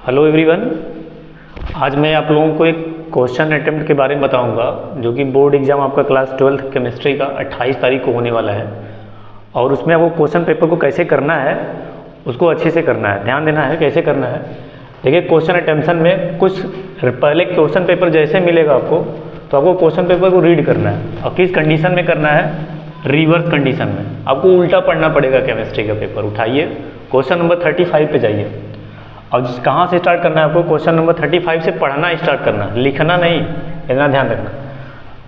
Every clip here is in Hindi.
Hello everyone. आज मैं आप लोगों को एक क्वेश्चन अटेम्प्ट के बारे में बताऊंगा जो कि बोर्ड एग्जाम आपका क्लास 12 केमिस्ट्री का 28 तारीख को होने वाला है। और उसमें आपको क्वेश्चन पेपर को कैसे करना है उसको अच्छे से करना है, ध्यान देना है कैसे करना है। देखिए क्वेश्चन अटेम्प्शन में कुछ पहले क्वेश्चन पेपर जैसे मिलेगा आपको तो आपको क्वेश्चन पेपर को रीड करना है और किस कंडीशन में करना है, रिवर्स कंडीशन में। आपको उल्टा पढ़ना पड़ेगा केमिस्ट्री का पेपर। उठाइए क्वेश्चन नंबर 35 पे जाइए और कहाँ से स्टार्ट करना है आपको, क्वेश्चन नंबर 35 से पढ़ना स्टार्ट करना है, लिखना नहीं, इतना ध्यान रखना।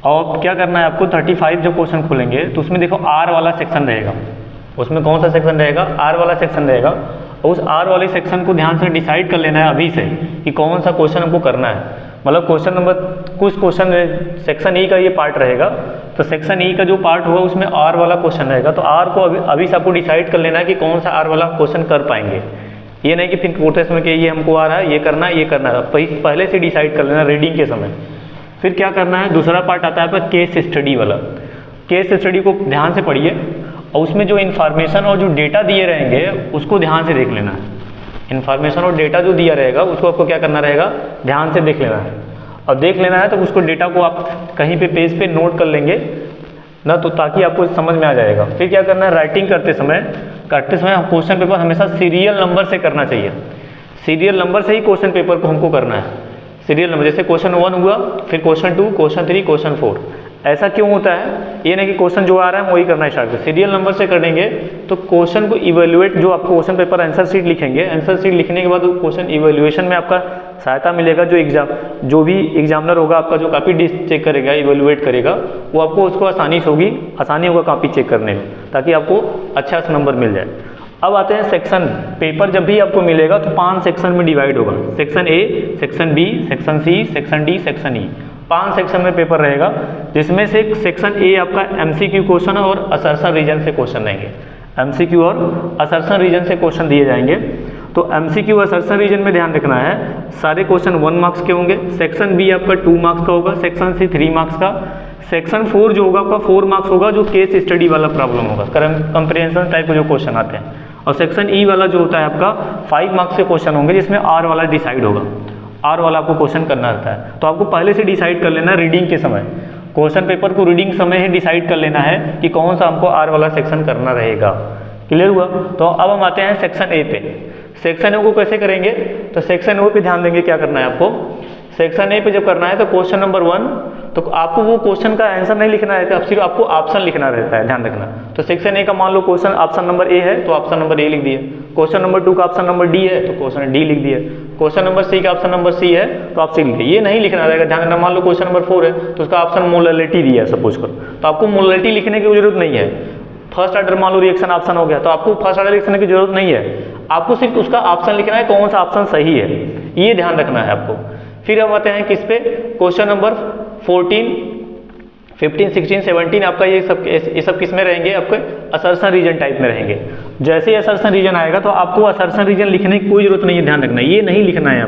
और क्या करना है आपको, 35 जो क्वेश्चन खोलेंगे तो उसमें देखो आर वाला सेक्शन रहेगा। उसमें कौन सा सेक्शन रहेगा, आर वाला सेक्शन रहेगा। और उस आर वाले सेक्शन को ध्यान से डिसाइड कर लेना है अभी से कि कौन सा क्वेश्चन हमको करना है। मतलब क्वेश्चन नंबर कुछ क्वेश्चन सेक्शन ई का ये पार्ट रहेगा तो सेक्शन ई का जो पार्ट होगा उसमें आर वाला क्वेश्चन रहेगा। तो आर को अभी से आपको डिसाइड कर लेना है कि कौन सा आर वाला क्वेश्चन कर पाएंगे। ये नहीं कि फिर प्रोसेस में कि ये हमको आ रहा है, ये करना है, ये करना है, पहले से डिसाइड कर लेना रीडिंग के समय। फिर क्या करना है, दूसरा पार्ट आता है आपका केस स्टडी वाला। केस स्टडी को ध्यान से पढ़िए और उसमें जो इन्फॉर्मेशन और जो डेटा दिए रहेंगे उसको ध्यान से देख लेना है। इन्फॉर्मेशन और डेटा जो दिया रहेगा उसको आपको क्या करना रहेगा, ध्यान से देख लेना है। और देख लेना है तो उसको डेटा को आप कहीं पे पेज पे नोट कर लेंगे ना, तो ताकि आपको समझ में आ जाएगा। फिर क्या करना है, राइटिंग करते समय क्वेश्चन पेपर हमेशा सीरियल नंबर से करना चाहिए। सीरियल नंबर से ही क्वेश्चन पेपर को हमको करना है। सीरियल नंबर जैसे क्वेश्चन 1 हुआ, फिर क्वेश्चन 2, क्वेश्चन 3, क्वेश्चन 4। ऐसा क्यों होता है, ये नहीं कि क्वेश्चन जो आ रहा है वही करना स्टार्ट करें। सीरियल नंबर से करेंगे तो क्वेश्चन को इवेल्युएट, जो आपको क्वेश्चन पेपर आंसर शीट लिखेंगे, आंसर शीट लिखने के बाद क्वेश्चन इवेल्युएशन में आपका सहायता मिलेगा। जो भी एग्जामिनर होगा आपका जो कॉपी चेक करेगा, इवेल्युएट करेगा, वो आपको उसको आसानी होगा कॉपी चेक करने में, ताकि आपको अच्छा सा नंबर मिल जाए। अब आते हैं सेक्शन। पेपर जब भी आपको मिलेगा तो 5 सेक्शन में डिवाइड होगा। Section A, section B, section C, section D, section E. 5 section में पेपर रहेगा, जिसमें से सेक्शन ए आपका एमसीक्यू क्वेश्चन और असर्शन रीजन से क्वेश्चन रहेंगे। एमसीक्यू और असर्शन रीजन से क्वेश्चन दिए जाएंगे। तो एमसीक्यू असर्शन रीजन में ध्यान रखना है, सारे क्वेश्चन 1 मार्क्स के होंगे। सेक्शन बी आपका 2 मार्क्स का होगा, सेक्शन सी 3 मार्क्स का, सेक्शन 4 जो होगा आपका 4 मार्क्स होगा, जो केस स्टडी वाला प्रॉब्लम होगा, कंप्रिहेंशन टाइप के जो क्वेश्चन आते हैं। और सेक्शन ई वाला जो होता है आपका 5 मार्क्स के क्वेश्चन होंगे, जिसमें आर वाला डिसाइड होगा। आर वाला आपको क्वेश्चन करना रहता है। तो आपको पहले से डिसाइड कर लेना रीडिंग के समय, क्वेश्चन पेपर को रीडिंग समय ही डिसाइड कर लेना है कि कौन सा हमको आर वाला सेक्शन करना रहेगा। क्लियर हुआ। तो अब हम आते हैं सेक्शन ए पे। सेक्शन ए को कैसे करेंगे, तो सेक्शन ए पे ध्यान देंगे क्या करना है आपको। सेक्शन ए पे जब करना है तो क्वेश्चन नंबर 1, तो आपको वो क्वेश्चन का आंसर नहीं लिखना है, सिर्फ आपको ऑप्शन लिखना रहता है, ध्यान रखना। तो सेक्शन ए का मान लो क्वेश्चन ऑप्शन नंबर ए है तो ऑप्शन नंबर ए लिख दिए। क्वेश्चन नंबर 2 का ऑप्शन नंबर डी है तो क्वेश्चन डी लिख दिए। क्वेश्चन नंबर सी का ऑप्शन नंबर सी है तो आप सी लिख दिए। ये नहीं लिखना रहेगा, ध्यान रखना। मान लो क्वेश्चन नंबर 4 है तो उसका ऑप्शन मोलरिटी दिया है सपोज करो, तो आपको मोलरिटी लिखने की जरूरत नहीं है। फर्स्ट ऑर्डर मान लो रिएक्शन ऑप्शन हो गया तो आपको फर्स्ट ऑर्डर लिखने की जरूरत नहीं है, आपको सिर्फ उसका ऑप्शन लिखना है, कौन सा ऑप्शन सही है, ये ध्यान रखना है आपको। फिर हम आते हैं किस पे, क्वेश्चन नंबर 14, 15, 16, 17 आपका ये सब किस में रहेंगे, आपके असर्शन रीजन टाइप में रहेंगे। जैसे ही असर्शन रीजन आएगा तो आपको असर्शन रीजन लिखने की कोई जरूरत नहीं है, ध्यान रखना। ये नहीं लिखना है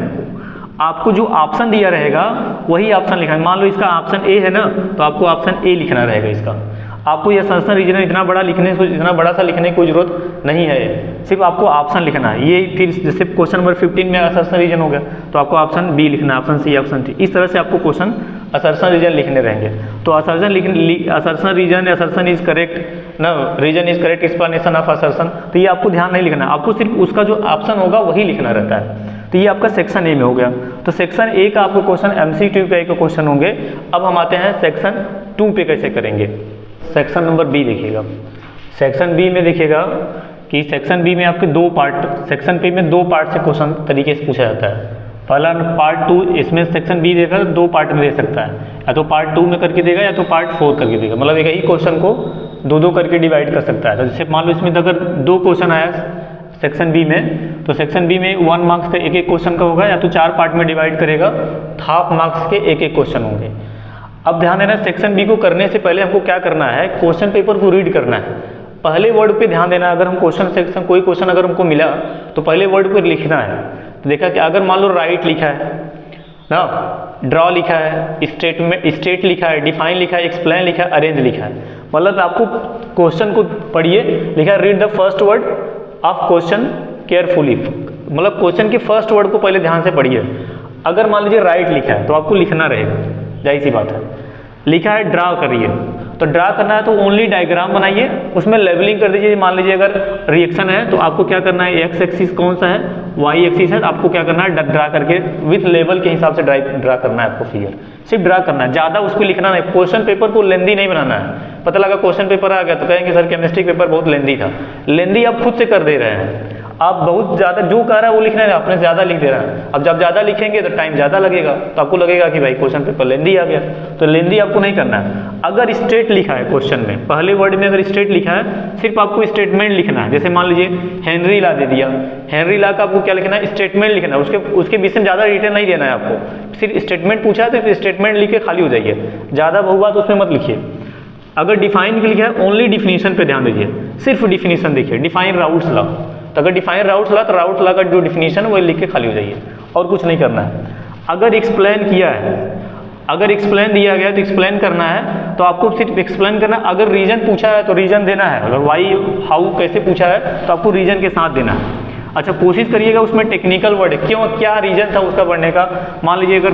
आपको जो ऑप्शन दिया रहेगा वही ऑप्शन लिखना है। मान लो इसका ऑप्शन ए है ना, तो आपको ऑप्शन ए लिखना रहेगा इसका। आपको ये असर्शन रीजन इतना बड़ा सा लिखने की कोई जरूरत नहीं है, सिर्फ आपको ऑप्शन लिखना है। ये फिर जैसे क्वेश्चन नंबर 15 में असर्शन रीजन हो गया तो आपको ऑप्शन बी लिखना है, ऑप्शन सी, ऑप्शन डी। इस तरह से आपको क्वेश्चन असर्शन रीजन लिखने रहेंगे। तो assertion reason, assertion is correct ना, reason is correct explanation of assertion, तो ये आपको ध्यान नहीं लिखना है, आपको सिर्फ उसका जो ऑप्शन होगा वही लिखना रहता है। तो ये आपका सेक्शन ए में हो गया। तो सेक्शन ए का आपको क्वेश्चन एमसीक्यू का क्वेश्चन होंगे। अब हम आते हैं सेक्शन 2 पे कैसे करेंगे। सेक्शन नंबर बी देखिएगा। सेक्शन बी में देखिएगा कि सेक्शन बी में आपके 2 पार्ट, सेक्शन बी में 2 पार्ट से क्वेश्चन तरीके से पूछा जाता है। पहला पार्ट 2, इसमें सेक्शन बी देगा 2 पार्ट में दे सकता है, या तो पार्ट 2 में करके देगा या तो पार्ट 4 करके देगा। मतलब एक ही क्वेश्चन को 2-2 करके डिवाइड कर सकता है। तो जैसे मान लो इसमें अगर 2 क्वेश्चन आया सेक्शन बी में, तो सेक्शन बी में 1 मार्क्स का एक क्वेश्चन का होगा, या तो 4 पार्ट में डिवाइड करेगा, हाफ मार्क्स के एक क्वेश्चन होंगे। अब ध्यान देना, सेक्शन बी को करने से पहले हमको क्या करना है, क्वेश्चन पेपर को रीड करना है। पहले वर्ड पे ध्यान देना। अगर हम कोई क्वेश्चन अगर हमको मिला तो पहले वर्ड पर लिखना है। तो देखा कि अगर मान लो राइट लिखा है ना, ड्रॉ लिखा है, स्टेट लिखा है, डिफाइन लिखा है, एक्सप्लेन लिखा है, अरेंज लिखा है, मतलब आपको क्वेश्चन को पढ़िए, लिखा read the first word of question carefully, मतलब क्वेश्चन के फर्स्ट वर्ड को पहले ध्यान से पढ़िए। अगर मान लीजिए राइट लिखा है तो आपको लिखना रहेगा, जाहिर सी बात है। लिखा है ड्रा करिए, तो ड्रा करना है तो ओनली डायग्राम बनाइए, उसमें लेवलिंग कर दीजिए। मान लीजिए अगर रिएक्शन है तो आपको क्या करना है, एक्स एक्सिस कौन सा है, वाई एक्सिस है, आपको क्या करना है, ड्रा करके विथ लेवल के हिसाब से ड्रा करना है आपको फिगर, सिर्फ ड्रा करना है, ज़्यादा उस पर लिखना नहीं। क्वेश्चन पेपर को लेंदी नहीं बनाना है। पता लगा क्वेश्चन पेपर आ गया तो कहेंगे सर केमिस्ट्री पेपर बहुत लेंदी था। लेंदी आप खुद से कर दे रहे हैं, आप बहुत ज़्यादा जो कह रहा है वो लिखना है, आपने ज़्यादा लिख दे रहा है। अब जब ज़्यादा लिखेंगे तो टाइम ज़्यादा लगेगा, तो आपको लगेगा कि भाई क्वेश्चन पेपर लेंदी आ गया, तो लेंदी आपको नहीं करना है। अगर स्टेट लिखा है क्वेश्चन में, पहले वर्ड में अगर स्टेट लिखा है, सिर्फ आपको स्टेटमेंट लिखना है। जैसे मान लीजिए हेनरी लॉ दे दिया, हेनरी लॉ का आपको क्या लिखना है, स्टेटमेंट लिखना है, उसके विषय में ज़्यादा डिटेल नहीं देना है आपको। सिर्फ स्टेटमेंट पूछा है तो फिर स्टेटमेंट लिख के खाली हो जाइए, ज़्यादा बहुबात उसमें मत लिखिए। अगर डिफाइन के लिखा है, ओनली डिफिनीशन पे ध्यान दीजिए, सिर्फ डिफिनीशन देखिए, डिफाइन राउट्स लॉ। तो अगर डिफाइन राउट्स लॉ तो राउट्स लॉ का जो डिफिनीशन है वो लिख के खाली हो जाइए, और कुछ नहीं करना है। अगर एक्सप्लेन किया है, अगर एक्सप्लेन दिया गया तो एक्सप्लेन करना है, तो आपको सिर्फ एक्सप्लेन करना है। अगर रीजन पूछा है तो रीजन देना है, अगर वाई हाउ कैसे पूछा है तो आपको रीजन के साथ देना है। अच्छा, कोशिश करिएगा उसमें टेक्निकल वर्ड है, क्यों क्या रीजन था उसका बढ़ने का। मान लीजिए अगर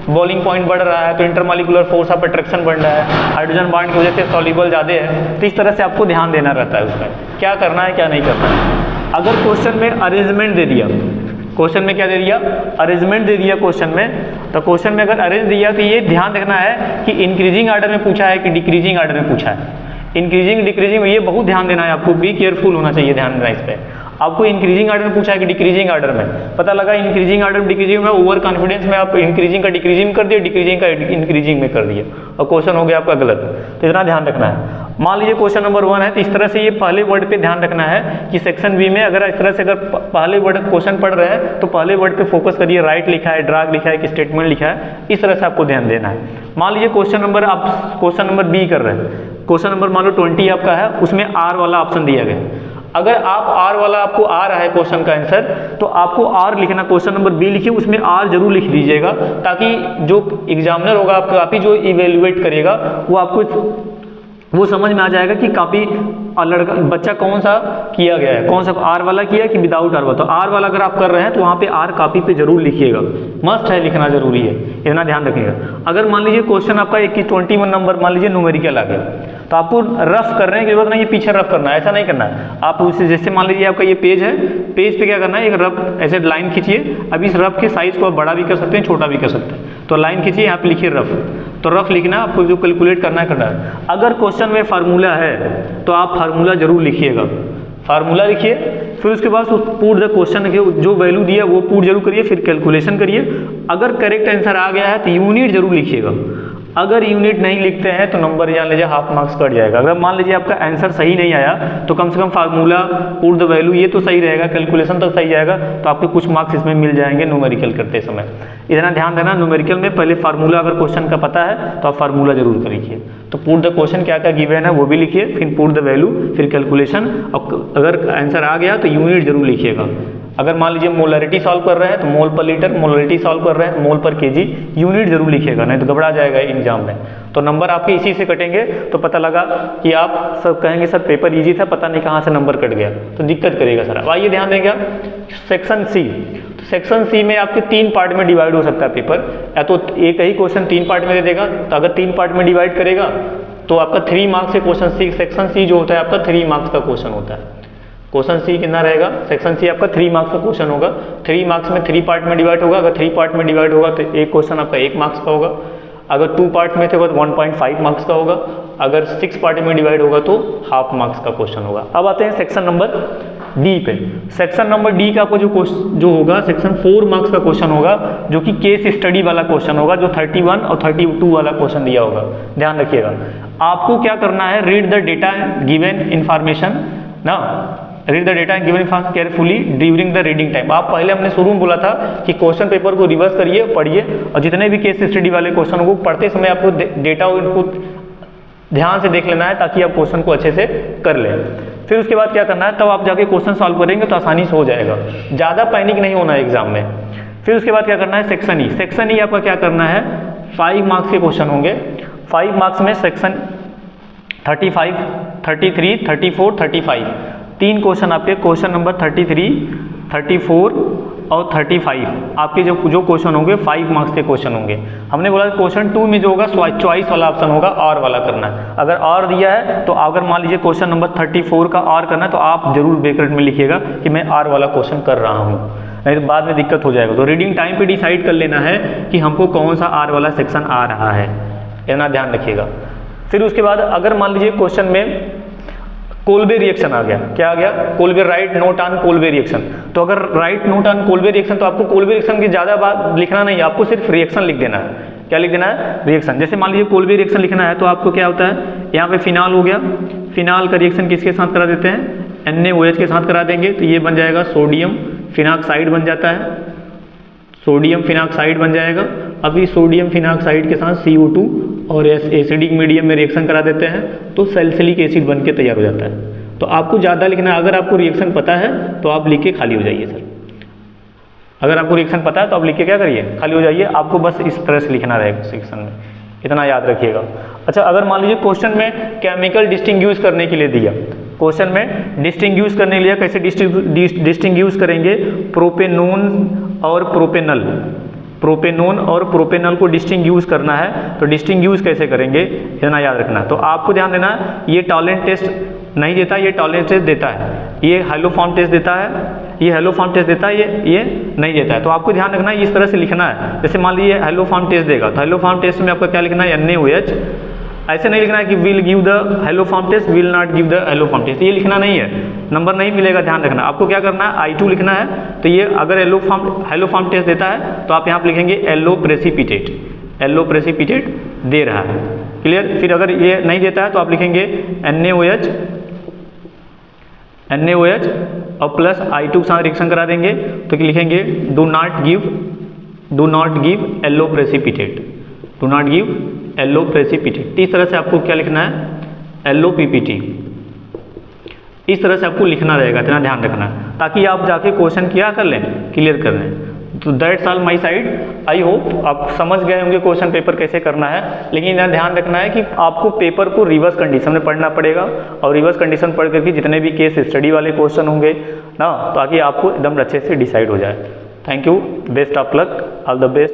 बॉइलिंग पॉइंट बढ़ रहा है तो इंटरमॉलिक्यूलर फोर्स ऑफ अट्रैक्शन बढ़ रहा है, हाइड्रोजन बॉन्ड की वजह से सॉल्युबल ज़्यादा है, तो इस तरह से आपको ध्यान देना रहता है उसमें क्या करना है क्या नहीं करना है। अगर क्वेश्चन में अरेंजमेंट दे दिया, क्वेश्चन में क्या दे दिया, अरेंजमेंट दे दिया क्वेश्चन में, तो क्वेश्चन में अगर अरेंज दिया तो ये ध्यान रखना है कि इंक्रीजिंग ऑर्डर में पूछा है कि डिक्रीजिंग ऑर्डर में पूछा है। इंक्रीजिंग डिक्रीजिंग ये बहुत ध्यान देना है आपको, बी केयरफुल होना चाहिए, ध्यान देना इस पर। आपको इंक्रीजिंग ऑर्डर में पूछा है कि डिक्रीजिंग ऑर्डर में, पता लगा इंक्रीजिंग ऑर्डर डिक्रीजिंग में, ओवर कॉन्फिडेंस में आप इंक्रीजिंग का डिक्रीजिंग कर दिए, डिक्रीजिंग का इंक्रीजिंग में कर दिया, और क्वेश्चन हो गया आपका गलत। तो इतना ध्यान रखना है। मान लीजिए क्वेश्चन नंबर 1 है, तो इस तरह से ये पहले वर्ड पे ध्यान रखना है कि सेक्शन बी में अगर इस तरह से अगर पहले वर्ड क्वेश्चन पढ़ रहे हैं तो पहले वर्ड पे फोकस करिए। राइट लिखा है, ड्राग लिखा है कि स्टेटमेंट लिखा है, इस तरह से आपको ध्यान देना है। मान लीजिए क्वेश्चन नंबर आप क्वेश्चन नंबर बी कर रहे हैं, क्वेश्चन नंबर मान लो 20 आपका है, उसमें आर वाला ऑप्शन दिया गया। अगर आप आर वाला आपको आ रहा है क्वेश्चन का आंसर, तो आपको आर लिखना, क्वेश्चन नंबर बी लिखिए, उसमें आर जरूर लिख दीजिएगा, ताकि जो एग्जामिनर होगा आपका, काफ़ी जो इवेल्युएट करेगा वो आपको वो समझ में आ जाएगा कि काफ़ी लड़का बच्चा कौन सा किया गया है, कौन सा आर वाला किया कि विदाउट आर वाला। तो आर वाला अगर आप कर रहे हैं तो वहाँ पे आर कॉपी पे जरूर लिखिएगा, मस्ट है, लिखना जरूरी है, इतना ध्यान रखिएगा। अगर मान लीजिए क्वेश्चन आपका 21 नंबर मान लीजिए न्यूमेरिकल आ गया, तो आपको रफ करने की जरूरत नहीं है, पीछे रफ करना है, ऐसा नहीं करना है। आप उसे जैसे मान लीजिए आपका ये पेज है, पेज पे क्या करना है, एक रफ ऐसे लाइन खींचिए। अब इस रफ के साइज को आप बड़ा भी कर सकते हैं, छोटा भी कर सकते हैं। तो लाइन खींचिए, यहाँ पे लिखिए रफ, तो रफ लिखना आपको, जो कैलकुलेट करना है। अगर क्वेश्चन में फार्मूला है तो आप फार्मूला जरूर लिखिएगा, फार्मूला लिखिए, फिर उसके बाद पुट द क्वेश्चन के जो वैल्यू दिया वो पुट जरूर करिए, फिर कैलकुलेशन करिए। अगर करेक्ट आंसर आ गया है तो यूनिट जरूर लिखिएगा। अगर यूनिट नहीं लिखते हैं तो नंबर जान लीजिए हाफ मार्क्स कट जाएगा। अगर मान लीजिए आपका आंसर सही नहीं आया तो कम से कम फार्मूला, पुट द वैल्यू ये तो सही रहेगा, कैलकुलेशन तक सही जाएगा, तो आपके कुछ मार्क्स इसमें मिल जाएंगे न्यूमेरिकल करते समय। इतना ध्यान देना, न्यूमेरिकल में पहले फार्मूला अगर क्वेश्चन का पता है तो आप फार्मूला जरूर करिए। तो पुट द क्वेश्चन क्या क्या गिवन है वो भी लिखिए, फिर पुट द वैल्यू, फिर कैलकुलेशन, और अगर आंसर आ गया तो यूनिट जरूर लिखिएगा। अगर मान लीजिए मोलरिटी सॉल्व कर रहे हैं तो मोल पर लीटर, मोलरिटी सॉल्व कर रहे हैं तो मोल पर केजी, यूनिट जरूर लिखिएगा, नहीं तो घबरा जाएगा एग्जाम में। तो नंबर आपके इसी से कटेंगे, तो पता लगा कि आप सब कहेंगे सर पेपर इजी था, पता नहीं कहाँ से नंबर कट गया, तो दिक्कत करेगा सर। अब आइए ध्यान देंगे आप सेक्शन सी। तो सेक्शन सी में आपके 3 पार्ट में डिवाइड हो सकता है पेपर, या तो एक ही क्वेश्चन 3 पार्ट में दे देगा, तो अगर 3 पार्ट में डिवाइड करेगा तो आपका 3 मार्क्स से क्वेश्चन सेक्शन सी जो होता है आपका 3 मार्क्स का क्वेश्चन होता है। क्वेश्चन सी कितना रहेगा, सेक्शन सी आपका 3 मार्क्स का क्वेश्चन होगा। 3 मार्क्स में 3 पार्ट में डिवाइड होगा। अगर 3 पार्ट में डिवाइड होगा तो एक क्वेश्चन आपका 1 मार्क्स का होगा। अगर 2 पार्ट में थे तो 1.5 मार्क्स का होगा। अगर 6 पार्ट में डिवाइड होगा तो हाफ मार्क्स का क्वेश्चन होगा। अब आते हैं सेक्शन नंबर डी पे। सेक्शन नंबर डी का आपको जो होगा सेक्शन 4 मार्क्स का क्वेश्चन होगा, जो कि केस स्टडी वाला क्वेश्चन होगा, जो 31 और 32 वाला क्वेश्चन दिया होगा। ध्यान रखिएगा, आपको क्या करना है, read the data given information ना, read the data given carefully during the reading time. आप पहले हमने शुरू में बोला था कि क्वेश्चन पेपर को रिवर्स करिए, पढ़िए, और जितने भी केस स्टडी वाले क्वेश्चन को पढ़ते समय आपको डेटा इनको ध्यान से देख लेना है, ताकि आप क्वेश्चन को अच्छे से कर लें। फिर उसके बाद क्या करना है, तब आप जाके क्वेश्चन सॉल्व करेंगे तो आसानी से हो जाएगा, ज़्यादा पैनिक नहीं होना है एग्जाम में। फिर उसके बाद क्या करना है, सेक्शन ई। सेक्शन ई आपका क्या करना है, 5 मार्क्स के क्वेश्चन होंगे। 5 मार्क्स में सेक्शन 35, 33, 34, 35 3 क्वेश्चन आपके, क्वेश्चन नंबर 33, 34 और 35 आपके जो क्वेश्चन होंगे 5 मार्क्स के क्वेश्चन होंगे। हमने बोला क्वेश्चन 2 में जो होगा चॉइस वाला ऑप्शन होगा और वाला करना है। अगर और दिया है तो अगर मान लीजिए क्वेश्चन नंबर 34 का और करना है तो आप जरूर ब्रैकेट में लिखिएगा कि मैं और वाला क्वेश्चन कर रहा हूँ, नहीं तो बाद में दिक्कत हो जाएगा। तो रीडिंग टाइम पे डिसाइड कर लेना है कि हमको कौन सा आर वाला सेक्शन आ रहा है, इतना ध्यान रखिएगा। फिर उसके बाद अगर मान लीजिए क्वेश्चन में कोल्बे रिएक्शन आ गया, क्या आ गया? Kolbe right note on Kolbe reaction. तो अगर right note on Kolbe reaction तो आपको कोल्बे रिएक्शन की ज़्यादा बात लिखना नहीं है, आपको सिर्फ रिएक्शन लिख देना है। क्या लिख देना है? रिएक्शन। जैसे मान लीजिए कोल्बे रिएक्शन लिखना है तो आपको क्या होता है, यहाँ पे फिनाल हो गया, फिनाल का रिएक्शन किसके साथ करा देते हैं? NaOH के साथ करा देंगे तो ये बन जाएगा सोडियम फिनाक्साइड बन जाता है, सोडियम फिनाक्साइड बन जाएगा। अभी सोडियम फिनाक्साइड के साथ CO2 और एसिडिक मीडियम में रिएक्शन करा देते हैं तो सैलिसिलिक एसिड बन के तैयार हो जाता है। तो आपको ज़्यादा लिखना है, अगर आपको रिएक्शन पता है तो आप लिख के खाली हो जाइए सर। अगर आपको रिएक्शन पता है तो आप लिख के क्या करिए? खाली हो जाइए। आपको बस इस तरह से लिखना रहेगा सेक्शन में, इतना याद रखिएगा। अच्छा, अगर मान लीजिए क्वेश्चन में केमिकल डिस्टिंग्विश करने के लिए दिया, क्वेश्चन में डिस्टिंग्विश करने के लिए कैसे डिस्टिंग्विश करेंगे? प्रोपेनोन और प्रोपेनल, प्रोपेनोन और प्रोपेनल को डिस्टिंग्विश करना है तो डिस्टिंग्विश कैसे करेंगे इतना याद रखना। तो आपको ध्यान देना, ये टॉलेंट टेस्ट नहीं देता, ये टॉलेंट टेस्ट देता है, ये हेलोफॉर्म टेस्ट देता है, ये हेलोफॉर्म टेस्ट देता है, ये नहीं देता है। तो आपको ध्यान रखना है, इस तरह से लिखना है। जैसे मान लीजिए हेलोफॉर्म टेस्ट देगा तो हेलोफॉर्म टेस्ट में आपका क्या लिखना है? NaOH। ऐसे नहीं लिखना है कि will give the haloform test, will not give the haloform test, ये लिखना नहीं है, नंबर नहीं मिलेगा। ध्यान रखना, आपको क्या करना है? I2 लिखना है। तो ये अगर हेलोफॉर्म टेस्ट देता है तो आप यहाँ पर लिखेंगे येलो प्रेसिपिटेट, येलो प्रेसिपिटेट दे रहा है। क्लियर? फिर अगर ये नहीं देता है तो आप लिखेंगे NaOH और प्लस I2 के साथ रिएक्शन करा देंगे तो लिखेंगे do not give yellow precipitate, do not give yellow precipitate. इस तरह से आपको क्या लिखना है? LOPPT। इस तरह से आपको लिखना रहेगा, इतना ध्यान रखना है ताकि आप जाके क्वेश्चन क्या कर लें, क्लियर कर लें। तो that's all my side. I hope आप समझ गए होंगे क्वेश्चन पेपर कैसे करना है, लेकिन यहाँ ध्यान रखना है कि आपको पेपर को रिवर्स कंडीशन में पढ़ना पड़ेगा और रिवर्स कंडीशन पढ़ करके जितने भी केस स्टडी वाले क्वेश्चन होंगे ना, ताकि आपको एकदम अच्छे से डिसाइड हो जाए। Thank you, best of luck, all the best.